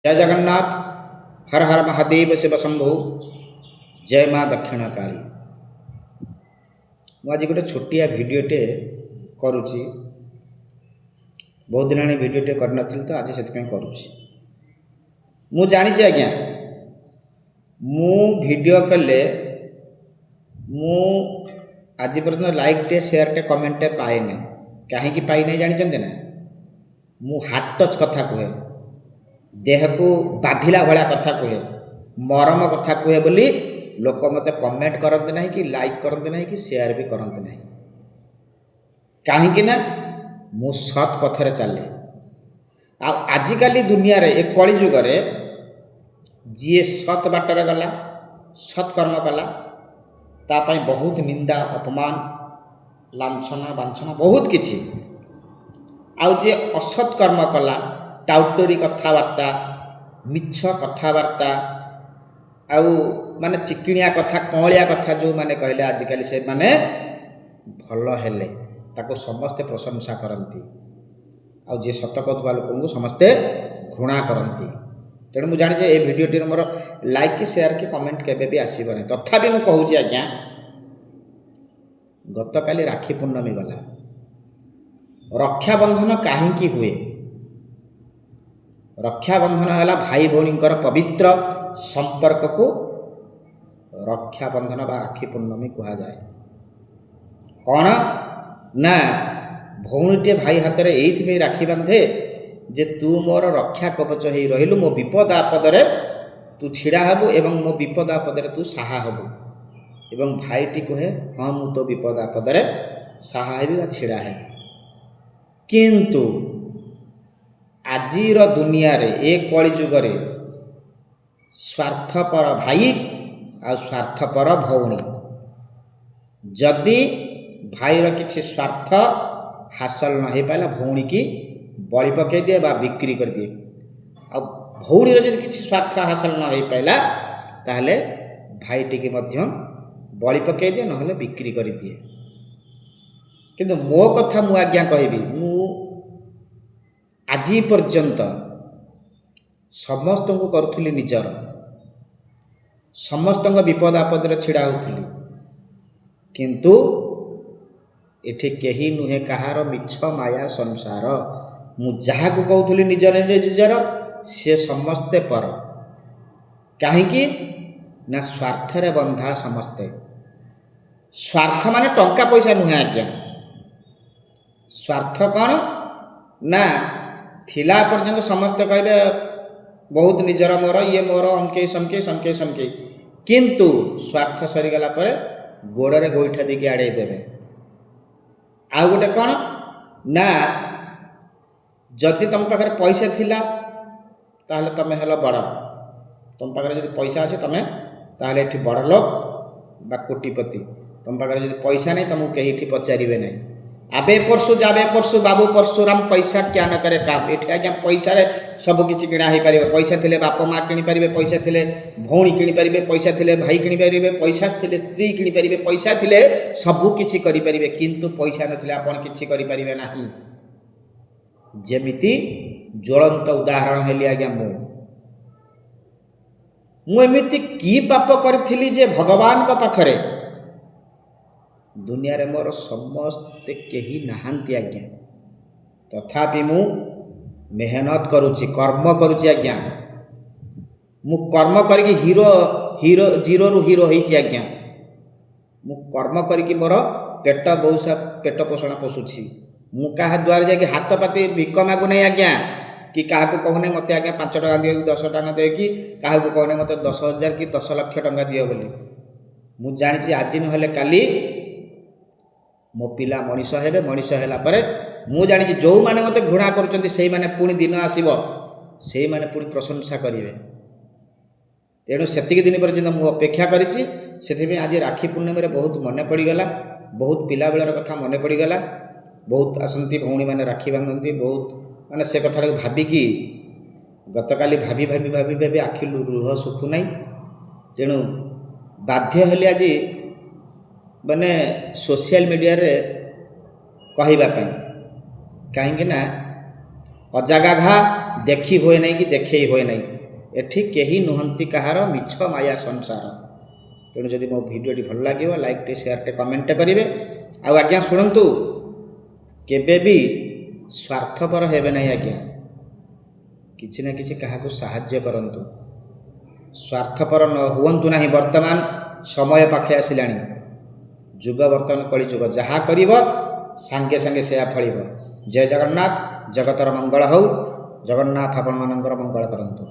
जय जगन्नाथ। हर हर महादेव शिव शंभु। जय माँ दक्षिण काली। मुझे गोटे छोटिया भिडटे करुच्ची। बहुत दिन भिडटे कर तो आज से करुच्ची। मु जानी आज्ञा मु वीडियो कले मु आज पर्यटन लाइक टे शेयर टे कमेंट टे पाए ना। कहीं पाई नहीं जानी ना। मु हार्ट टच कथा कहे, देह को बाधिला भाया कथा कहे, मरम कथा कहे बोली लोक मत कमेंट करते ना कि लाइक करते ना कि शेयर भी करते ना। कहीं ना मु सत पथरे चले। आजिकाली दुनिया रे एक कली जुगरे जी सत बाटर गला सत्कर्म कला तापाई बहुत निंदा अपमान लांछना बांछना बहुत किछि। आउ जे असत कर्म कला टाउटरी कथबार्ता मिछ कथबार्ता आउ माने चिकिणिया कथा कलिया कथा जो माने कहले आजिकाली से माने भल हेले ताको समस्ते प्रशंसा करती। आउ जे सत कहूवा लोक समस्ते घृणा करती। तेणु मुझे जानी ये भिडटी मोर लाइक कि शेयर कि कमेंट केबे भी आसबनी। तथापि मुझे कहूँ आज्ञा गत काली राखी पूर्णमी गला। रक्षाबंधन कहीं हुए? रक्षाबंधन है भाई भौणी पवित्र संपर्क को रक्षाबंधन बा राखी पूर्णमी कह जाए। कौन ना भौणीटे भाई हाथ में ये राखी बांधे जे तू मोर रक्षा कवच हो रहिलु, मो विपद आपदरे तू छिड़ा हबु एवं मो विपद आपदरे तू साहा हबु। एवं भाईटी कहे हाँ मु तो विपद आपदरे साहा हेबी बा छिड़ा हेबी। किंतु आजीर दुनिया रे एक कली जुगरे स्वार्थपर भाई आ स्वार्थपर भौणी। जदि भाईर किसी स्वार्थ हासिल न हो पाला भौणी की बलि पकई दिए बा बिक्री कर दिए। आ भौणीर जदि किसी स्वार्थ हासिल न हो पाला ताहले भाईटी की मध्य बलि पकई दिए नहले बिक्री कर दिए। किंतु मो कथा मु आज्ञा कहबी मु आजी पर्यंत समस्त को करुथली निजर, समस्त विपद आपद छिड़ा होथली। किंतु एठी केही नुहे कहार मिछ माया संसार। मु जहा को कहूथली निजर निजर से समस्ते पर। कहीं ना स्वार्थ रे बंधा समस्ते। स्वार्थ माने टंका पैसा नुहे आज्ञा। स्वार्थ कौन ना थिला पर्यंत समस्ते कहबे बहुत निजर मोर ये मोर अमके समके समके समके। किंतु स्वार्थ सरीगला पर गोड़े गोईठा देके आड़े देवे। आ गोटे कौन ना जदि तुम पाखे पैसा थिला ताहले तमे हेलो बड़। तुम पाखे जदि पैसा अच्छे तमे ताहले एठी बड़ लोक बा कोटिपति। तुम पाखे जदि पैसा नहीं तुमको कहीं एठी पचारे नहीं। आबे परसु जाबे परसु बाबू परशुराम पैसा क्या न करे काम। ये आज्ञा पैसा सब किसी किणा हो पारे। पैसा थिले बाप माँ किणी पारे, पैसा थिले भौणी किणी पारे, पैसा थिले भाई किणी पारे, पैसा थिले स्त्री किणी पारे, पैसा थिले सबू किछि करि पारिबे। किंतु पैसा नथिले आपण किछि करि पारिबे नाही। जेमिति ज्वलंत उदाहरण हेली आज्ञा मु एमिति की पाप करथिली जे भगवान को पाखरे दुनिया रे मोर समस्ते केही नहांती आज्ञा। तथापि मु मेहनत करुची कर्म करुची आज्ञा। मु कर्म करके हीरो हीरो जीरो रु हीरो होईची आज्ञा। मु कर्म करके मोर पेट बहुसा पेट पोषण पोषुची। मु कहा द्वार जाके हाथ पाती भिक मागु नहीं आज्ञा कि क्या कहूने मत आज्ञा 5 टका दियो 10 टका दियो कि क्या कहूने मत 10,000 कि 10 लाख टका दियो बोली। मु जानी आज नहले काली मो पिला मनीष हेबे। मनीष हैला परे मु जानी जो माने मते घृणा करचंती सेही माने पुणी दिन आसीबो सेही माने पुणी प्रशंसा करिवे। तेणु सेतिक दिन पर्यंत मु अपेक्षा करिछि। सेथिबे आज राखी पूर्णिमा रे बहुत मने पड़ीगला। बहुत पिला बेलार कथा मने पड़ीगला। बहुत आसंती भौणी माने राखी बांधती। बहुत माने से कथा भाबिकी गतकाली भाभी भाभी भाभी भाभी आखि लुह सुखु नहीं। तेणु बाध्य हेली आज माने सोशल मीडिया रे कहवा कहीं ना अजागा घा देखी हुए नहीं कि देखे हुए नहीं। एठी केही नुहंती कहार मिछ माया संसार। तेणु जदि मो भिडियोटी भल लगे लाइक टे शेयर टे कमेंट करेंगे। आज्ञा शुणु केबे भी स्वार्थपर हेबे नहीं आज्ञा, किछि ना किछि काहाकू साहाय्य करंतु, स्वार्थपर न हुअंतु नहीं। वर्तमान समय पाखे आसिलानी, जुग वर्तमान कली जुग, जहाँ करिब सांगे सांगे सेया फलिब। जय जगन्नाथ, जगतर मंगल हो। जगन्नाथ आपण मानकर मंगल करंतु।